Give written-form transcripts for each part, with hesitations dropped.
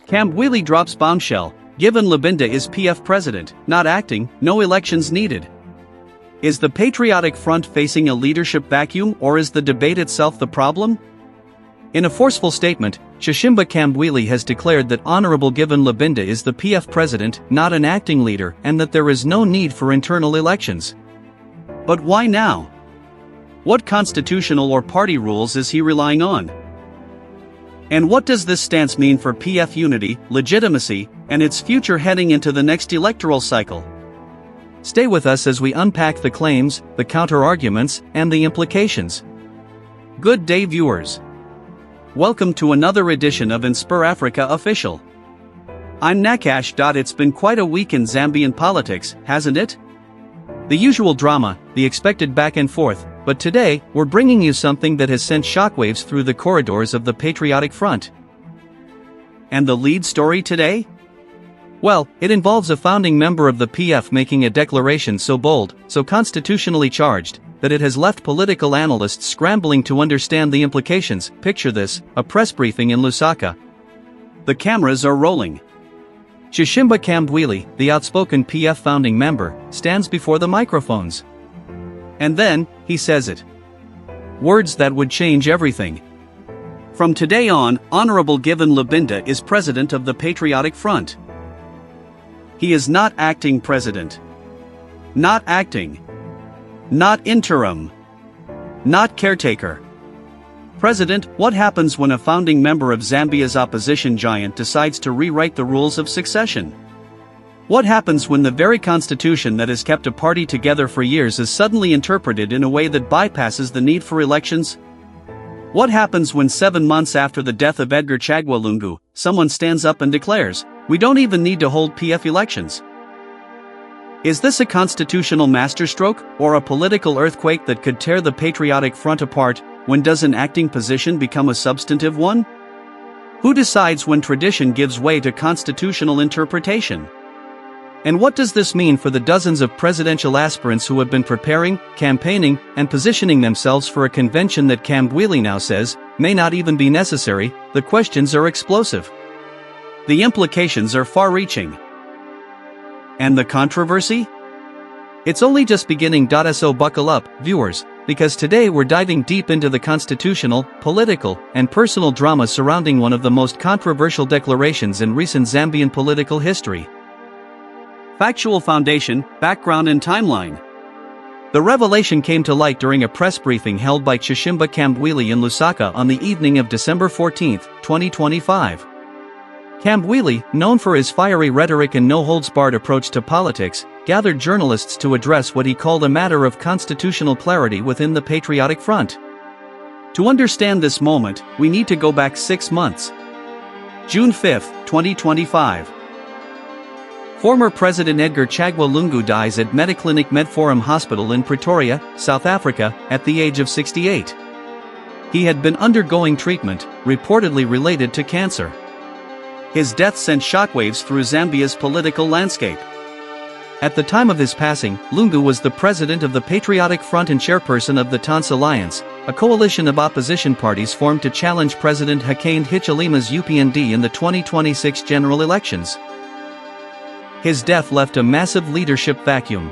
Kambwili drops bombshell, given Lubinda is PF president, not acting, no elections needed. Is the Patriotic Front facing a leadership vacuum, or is the debate itself the problem? In a forceful statement, Chishimba Kambwili has declared that Honorable Given Lubinda is the PF president, not an acting leader, and that there is no need for internal elections. But why now? What constitutional or party rules is he relying on? And what does this stance mean for PF unity, legitimacy, and its future heading into the next electoral cycle? Stay with us as we unpack the claims, the counter-arguments, and the implications. Good day, viewers. Welcome to another edition of InspirAfrica Official. I'm Nakash. It's been quite a week in Zambian politics, hasn't it? The usual drama, the expected back and forth, but today, we're bringing you something that has sent shockwaves through the corridors of the Patriotic Front. And the lead story today? Well, it involves a founding member of the PF making a declaration so bold, so constitutionally charged, that it has left political analysts scrambling to understand the implications. Picture this, a press briefing in Lusaka. The cameras are rolling. Chishimba Kambwili, the outspoken PF founding member, stands before the microphones. And then, he says it. Words that would change everything. From today on, Honorable Given Lubinda is president of the Patriotic Front. He is not acting president. Not acting. Not interim. Not caretaker. President, what happens when a founding member of Zambia's opposition giant decides to rewrite the rules of succession? What happens when the very constitution that has kept a party together for years is suddenly interpreted in a way that bypasses the need for elections? What happens when 7 months after the death of Edgar Chagwa Lungu, someone stands up and declares, "We don't even need to hold PF elections"? Is this a constitutional masterstroke, or a political earthquake that could tear the Patriotic Front apart? When does an acting position become a substantive one? Who decides when tradition gives way to constitutional interpretation? And what does this mean for the dozens of presidential aspirants who have been preparing, campaigning, and positioning themselves for a convention that Kambwili now says may not even be necessary? The questions are explosive. The implications are far-reaching. And the controversy? It's only just beginning. So buckle up, viewers, because today we're diving deep into the constitutional, political, and personal drama surrounding one of the most controversial declarations in recent Zambian political history. Factual foundation, background and timeline. The revelation came to light during a press briefing held by Chishimba Kambwili in Lusaka on the evening of December 14, 2025. Kambwili, known for his fiery rhetoric and no-holds-barred approach to politics, gathered journalists to address what he called a matter of constitutional clarity within the Patriotic Front. To understand this moment, we need to go back 6 months. June 5, 2025. Former President Edgar Chagwa Lungu dies at Mediclinic Medforum Hospital in Pretoria, South Africa, at the age of 68. He had been undergoing treatment, reportedly related to cancer. His death sent shockwaves through Zambia's political landscape. At the time of his passing, Lungu was the president of the Patriotic Front and chairperson of the Tans Alliance, a coalition of opposition parties formed to challenge President Hakainde Hichilema's UPND in the 2026 general elections. His death left a massive leadership vacuum.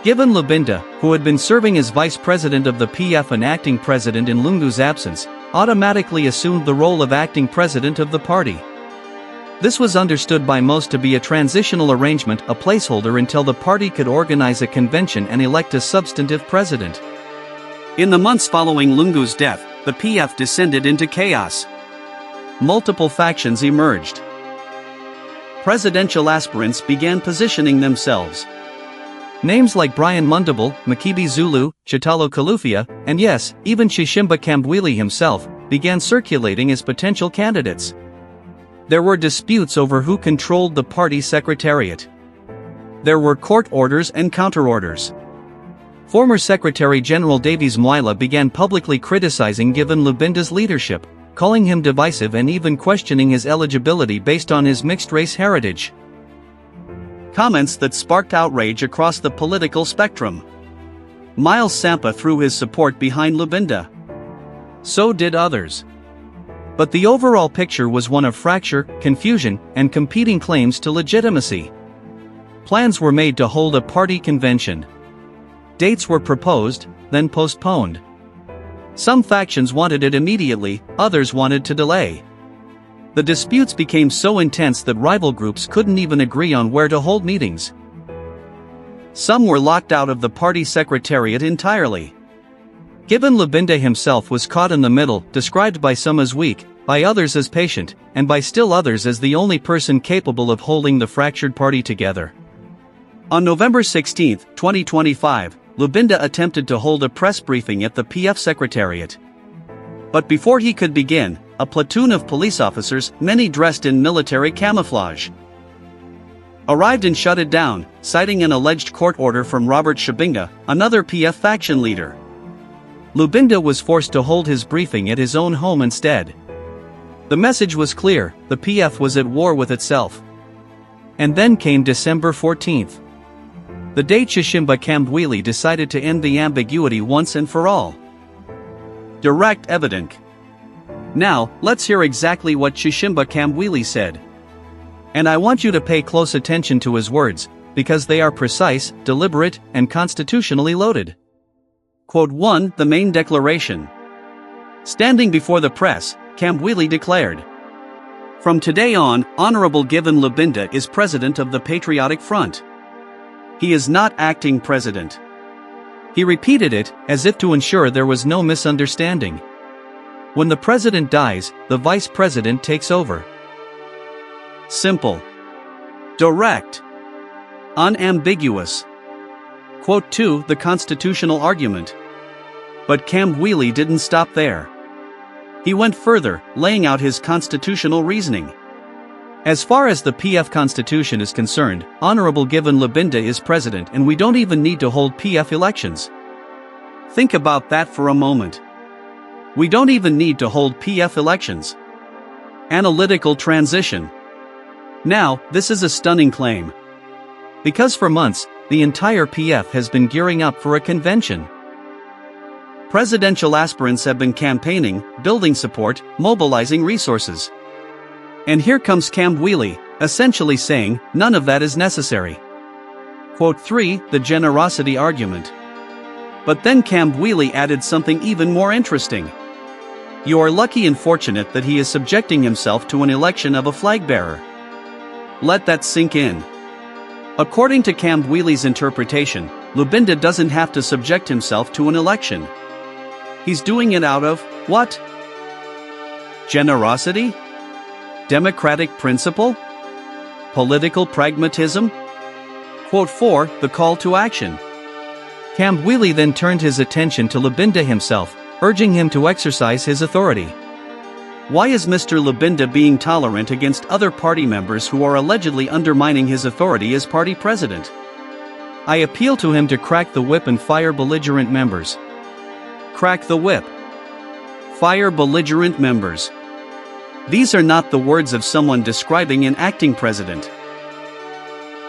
Given Lubinda, who had been serving as vice president of the PF and acting president in Lungu's absence, automatically assumed the role of acting president of the party. This was understood by most to be a transitional arrangement, a placeholder until the party could organize a convention and elect a substantive president. In the months following Lungu's death, the PF descended into chaos. Multiple factions emerged. Presidential aspirants began positioning themselves. Names like Brian Mundable, Makibi Zulu, Chitalo Kalufia, and yes, even Chishimba Kambwili himself, began circulating as potential candidates. There were disputes over who controlled the party secretariat. There were court orders and counter-orders. Former Secretary General Davies Mwila began publicly criticizing Given Lubinda's leadership, calling him divisive and even questioning his eligibility based on his mixed-race heritage. Comments that sparked outrage across the political spectrum. Miles Sampa threw his support behind Lubinda. So did others. But the overall picture was one of fracture, confusion, and competing claims to legitimacy. Plans were made to hold a party convention. Dates were proposed, then postponed. Some factions wanted it immediately, others wanted to delay. The disputes became so intense that rival groups couldn't even agree on where to hold meetings. Some were locked out of the party secretariat entirely. Given Lubinda himself was caught in the middle, described by some as weak, by others as patient, and by still others as the only person capable of holding the fractured party together. On November 16, 2025, Lubinda attempted to hold a press briefing at the PF secretariat. But before he could begin, a platoon of police officers, many dressed in military camouflage, arrived and shut it down, citing an alleged court order from Robert Chishimba, another PF faction leader. Lubinda was forced to hold his briefing at his own home instead. The message was clear: the PF was at war with itself. And then came December 14th. The day Chishimba Kambwili decided to end the ambiguity once and for all. Direct evidence. Now, let's hear exactly what Chishimba Kambwili said. And I want you to pay close attention to his words, because they are precise, deliberate, and constitutionally loaded. Quote 1. The main declaration. Standing before the press, Kambwili declared, "From today on, Honorable Given Lubinda is president of the Patriotic Front. He is not acting president." He repeated it, as if to ensure there was no misunderstanding. When the president dies, the vice president takes over. Simple. Direct. Unambiguous. Quote 2. The constitutional argument. But Kambwili didn't stop there. He went further, laying out his constitutional reasoning. As far as the PF Constitution is concerned, Honorable Given Lubinda is president and we don't even need to hold PF elections. Think about that for a moment. We don't even need to hold PF elections. Analytical transition. Now, this is a stunning claim. Because for months, the entire PF has been gearing up for a convention. Presidential aspirants have been campaigning, building support, mobilizing resources. And here comes Kambwili, essentially saying, none of that is necessary. Quote 3. The generosity argument. But then Kambwili added something even more interesting. You are lucky and fortunate that he is subjecting himself to an election of a flag bearer. Let that sink in. According to Kambwili's interpretation, Lubinda doesn't have to subject himself to an election. He's doing it out of, what? Generosity? Democratic principle? Political pragmatism? Quote 4. The call to action. Kambwili then turned his attention to Lubinda himself, urging him to exercise his authority. Why is Mr. Lubinda being tolerant against other party members who are allegedly undermining his authority as party president? I appeal to him to crack the whip and fire belligerent members. Crack the whip. Fire belligerent members. These are not the words of someone describing an acting president.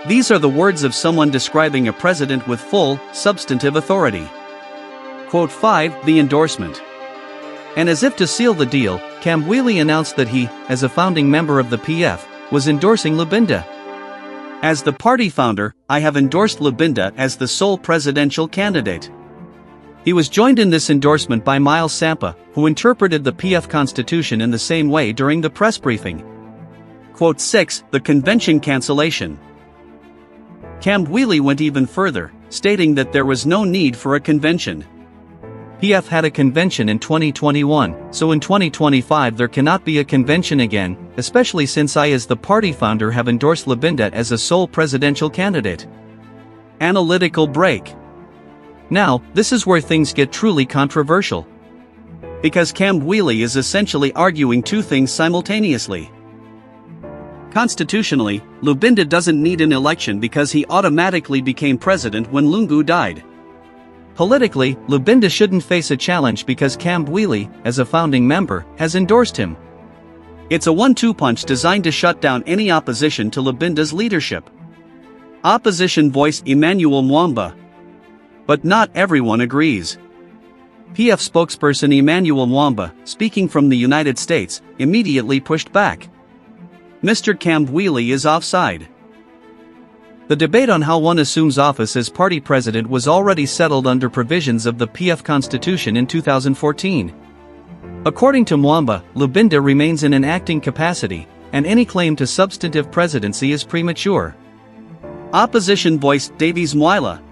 These are the words of someone describing a president with full, substantive authority. Quote 5. The endorsement. And as if to seal the deal, Kambwili announced that he, as a founding member of the PF, was endorsing Lubinda. As the party founder, I have endorsed Lubinda as the sole presidential candidate. He was joined in this endorsement by Miles Sampa, who interpreted the PF Constitution in the same way during the press briefing. Quote 6. The convention cancellation. Kambwili went even further, stating that there was no need for a convention. PF had a convention in 2021, so in 2025 there cannot be a convention again, especially since I as the party founder have endorsed Lubinda as a sole presidential candidate. Analytical break. Now, this is where things get truly controversial. Because Kambwili is essentially arguing two things simultaneously. Constitutionally, Lubinda doesn't need an election because he automatically became president when Lungu died. Politically, Lubinda shouldn't face a challenge because Kambwili, as a founding member, has endorsed him. It's a 1-2 punch designed to shut down any opposition to Lubinda's leadership. Opposition voice Emmanuel Mwamba. But not everyone agrees. PF spokesperson Emmanuel Mwamba, speaking from the United States, immediately pushed back. Mr. Kambwili is offside. The debate on how one assumes office as party president was already settled under provisions of the PF constitution in 2014. According to Mwamba, Lubinda remains in an acting capacity, and any claim to substantive presidency is premature. Opposition voice Davies Mwila.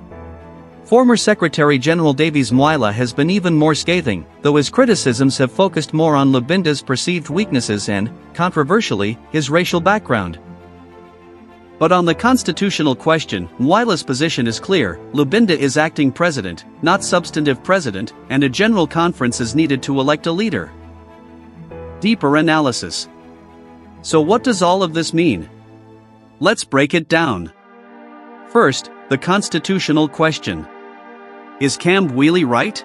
Former Secretary General Davies Mwila has been even more scathing, though his criticisms have focused more on Lubinda's perceived weaknesses and, controversially, his racial background. But on the constitutional question, Mwila's position is clear: Lubinda is acting president, not substantive president, and a general conference is needed to elect a leader. Deeper analysis. So what does all of this mean? Let's break it down. First, the constitutional question. Is Kambwili right?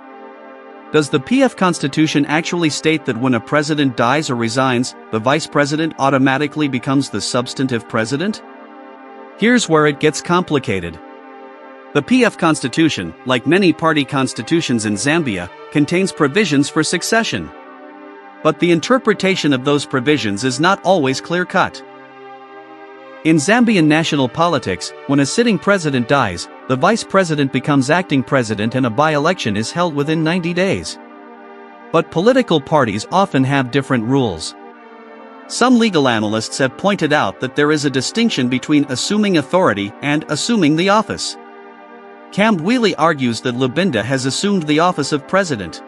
Does the PF Constitution actually state that when a president dies or resigns, the vice president automatically becomes the substantive president? Here's where it gets complicated. The PF Constitution, like many party constitutions in Zambia, contains provisions for succession. But the interpretation of those provisions is not always clear-cut. In Zambian national politics, when a sitting president dies, the vice president becomes acting president and a by-election is held within 90 days. But political parties often have different rules. Some legal analysts have pointed out that there is a distinction between assuming authority and assuming the office. Kambwili argues that Lubinda has assumed the office of president.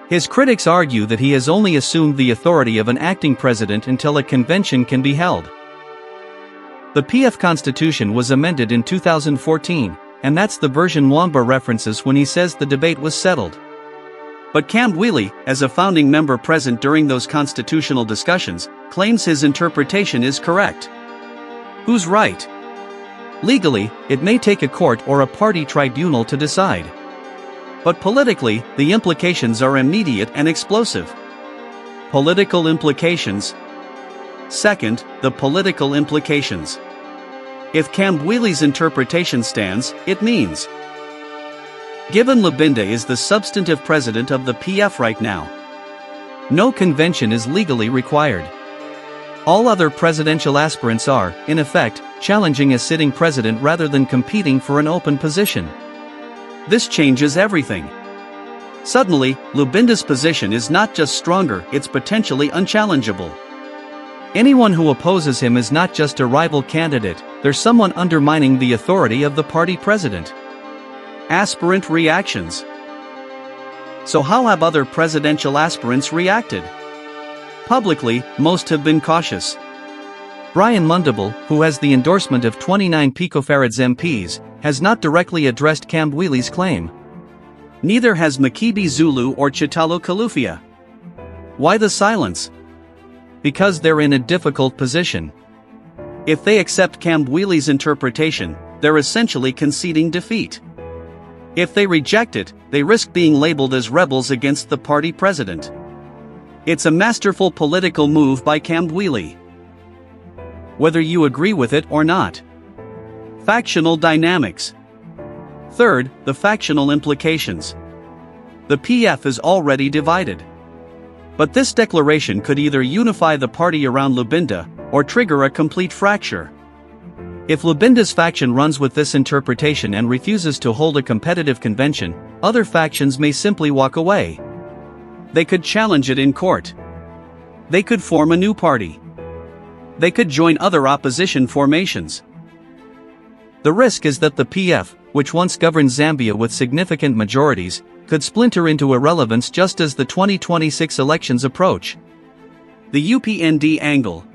His critics argue that he has only assumed the authority of an acting president until a convention can be held. The PF Constitution was amended in 2014, and that's the version Mwamba references when he says the debate was settled. But Kambwili, as a founding member present during those constitutional discussions, claims his interpretation is correct. Who's right? Legally, it may take a court or a party tribunal to decide. But politically, the implications are immediate and explosive. Political implications. Second, the political implications. If Kambwili's interpretation stands, it means: given Lubinda is the substantive president of the PF right now, no convention is legally required. All other presidential aspirants are, in effect, challenging a sitting president rather than competing for an open position. This changes everything. Suddenly, Lubinda's position is not just stronger, it's potentially unchallengeable. Anyone who opposes him is not just a rival candidate, they're someone undermining the authority of the party president. Aspirant reactions. So how have other presidential aspirants reacted? Publicly, most have been cautious. Brian Mundable, who has the endorsement of 29 picofarads MPs, has not directly addressed Kambwili's claim. Neither has Makibi Zulu or Chitalo Kalufia. Why the silence? Because they're in a difficult position. If they accept Kambwili's interpretation, they're essentially conceding defeat. If they reject it, they risk being labeled as rebels against the party president. It's a masterful political move by Kambwili. Whether you agree with it or not. Factional dynamics. Third, the factional implications. The PF is already divided. But this declaration could either unify the party around Lubinda, or trigger a complete fracture. If Lubinda's faction runs with this interpretation and refuses to hold a competitive convention, other factions may simply walk away. They could challenge it in court. They could form a new party. They could join other opposition formations. The risk is that the PF, which once governed Zambia with significant majorities, could splinter into irrelevance just as the 2026 elections approach. The UPND angle.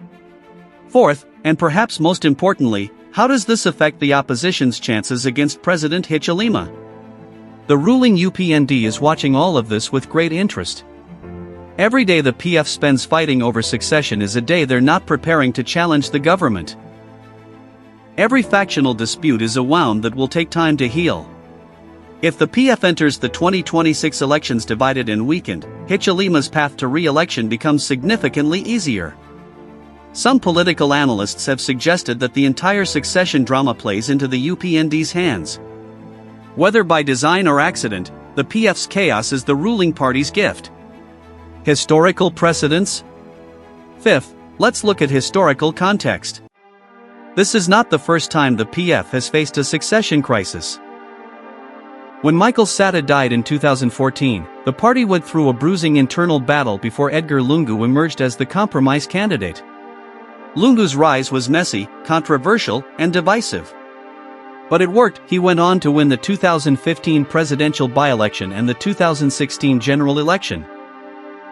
Fourth, and perhaps most importantly, how does this affect the opposition's chances against President Hichilema? The ruling UPND is watching all of this with great interest. Every day the PF spends fighting over succession is a day they're not preparing to challenge the government. Every factional dispute is a wound that will take time to heal. If the PF enters the 2026 elections divided and weakened, Hichilema's path to re-election becomes significantly easier. Some political analysts have suggested that the entire succession drama plays into the UPND's hands. Whether by design or accident, the PF's chaos is the ruling party's gift. Historical precedents? Fifth, let's look at historical context. This is not the first time the PF has faced a succession crisis. When Michael Sata died in 2014, the party went through a bruising internal battle before Edgar Lungu emerged as the compromise candidate. Lungu's rise was messy, controversial, and divisive. But it worked. He went on to win the 2015 presidential by-election and the 2016 general election.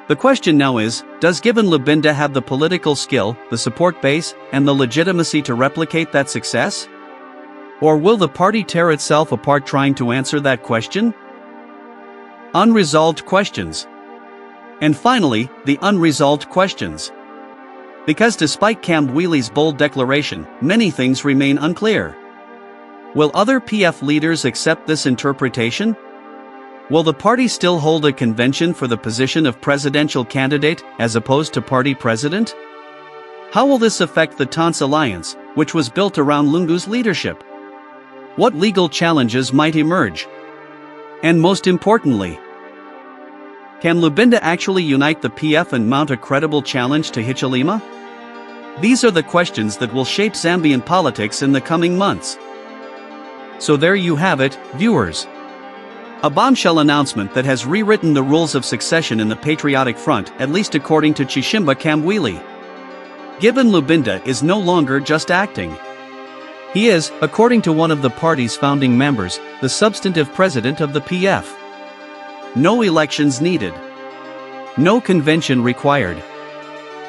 The question now is, does given Lubinda have the political skill, the support base, and the legitimacy to replicate that success? Or will the party tear itself apart trying to answer that question? Unresolved questions. And finally, the unresolved questions. Because despite Kambwili's bold declaration, many things remain unclear. Will other PF leaders accept this interpretation? Will the party still hold a convention for the position of presidential candidate as opposed to party president? How will this affect the TANS alliance, which was built around Lungu's leadership? What legal challenges might emerge? And most importantly, can Lubinda actually unite the PF and mount a credible challenge to Hichilema? These are the questions that will shape Zambian politics in the coming months. So there you have it, viewers. A bombshell announcement that has rewritten the rules of succession in the Patriotic Front, at least according to Chishimba Kambwili. Given Lubinda is no longer just acting. He is, according to one of the party's founding members, the substantive president of the PF. No elections needed. No convention required.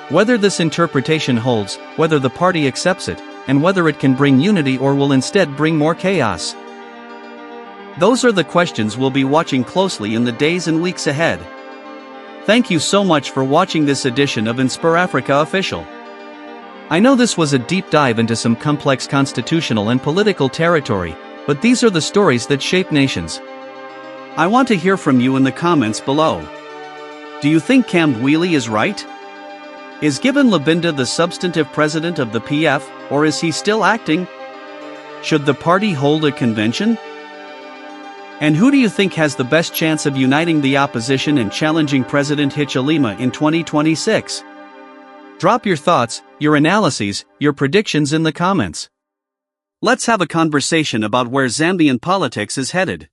Whether this interpretation holds, whether the party accepts it, and whether it can bring unity or will instead bring more chaos. Those are the questions we'll be watching closely in the days and weeks ahead. Thank you so much for watching this edition of InspirAfrica Official. I know this was a deep dive into some complex constitutional and political territory, but these are the stories that shape nations. I want to hear from you in the comments below. Do you think Kambwili is right? Is given Lubinda the substantive president of the PF, or is he still acting? Should the party hold a convention? And who do you think has the best chance of uniting the opposition and challenging President Hichilema in 2026? Drop your thoughts, your analyses, your predictions in the comments. Let's have a conversation about where Zambian politics is headed.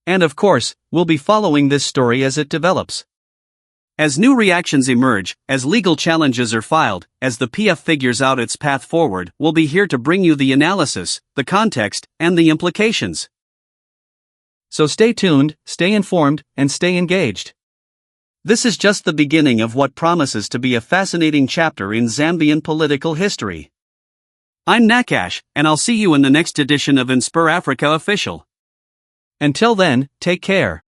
And of course, we'll be following this story as it develops. As new reactions emerge, as legal challenges are filed, as the PF figures out its path forward, we'll be here to bring you the analysis, the context, and the implications. So stay tuned, stay informed, and stay engaged. This is just the beginning of what promises to be a fascinating chapter in Zambian political history. I'm Nakash, and I'll see you in the next edition of InspirAfrica Official. Until then, take care.